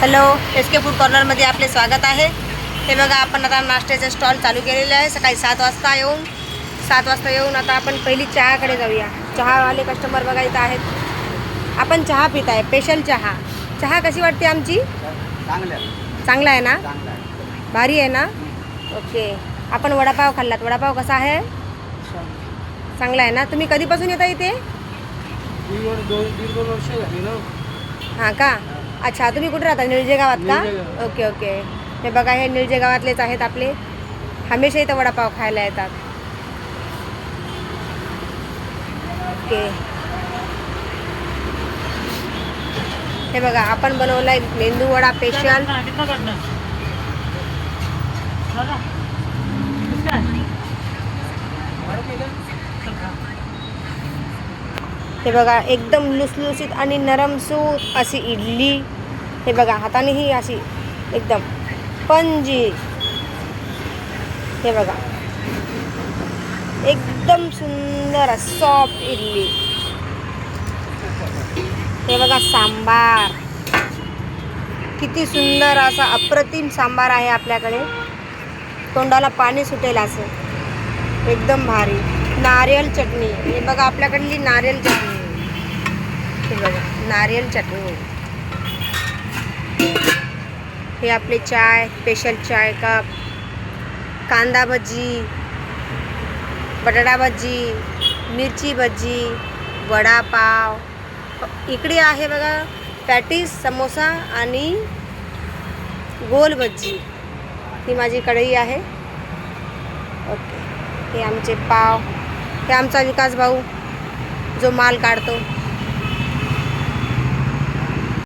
Hello, S के food कॉर्नरमध्ये आपले स्वागत आहे। हे बघा, आपण आता नाश्त्याचे स्टॉल चालू केलेले आहे। सकाळी 7 वाजता येऊन आता आपण पहिली चहाकडे जाऊया। चहावाले कस्टमर बघा इथं आहेत। आपण चहा पित आहे, स्पेशल चहा। चहा कशी वाटते आमची? चांगला आहे ना? भारी आहे ना? ओके। आपण वडापाव खाल्लात, वडापाव कसा आहे? चांगला आहे ना? तुम्ही कधीपासून येता इथे? दीड वर्ष झाली ना। हां का? अच्छा, तुम्ही कुठे राहता? निळजे गावात का? Okay okay. हे बघा, हे निळजे गावातलेच आहेत आपले। हमेशा इथं वडापाव खायला येतात। ओके, हे बघा, आपण बनवलाय मेंदू वडा स्पेशल। हे बघा, एकदम लुसलुसीत आणि नरमसूत अशी इडली। हे बघा, हाताने ही अशी एकदम स्पंजी। हे बघा, एकदम सुंदर सॉफ्ट इडली। हे बघा, सांबार किती सुंदर असा अप्रतिम सांबार आहे आपल्याकडे। तोंडाला पाणी सुटेल असं, एकदम भारी। नारियल चटणी, हे बघा आपल्याकडली नारियल चटणी। हे बघा, नारियल चटणी। हे आपले चाय, स्पेशल चाय कप। कांदा भजी, बटाटा भजी, मिरची भजी, वडापाव। इकडे आहे बघा पॅटीस, समोसा आणि गोल भजी। ही माझी कढई आहे। ओके, हे आमचे पाव। हे आमचा विकास भाऊ जो माल काढतो।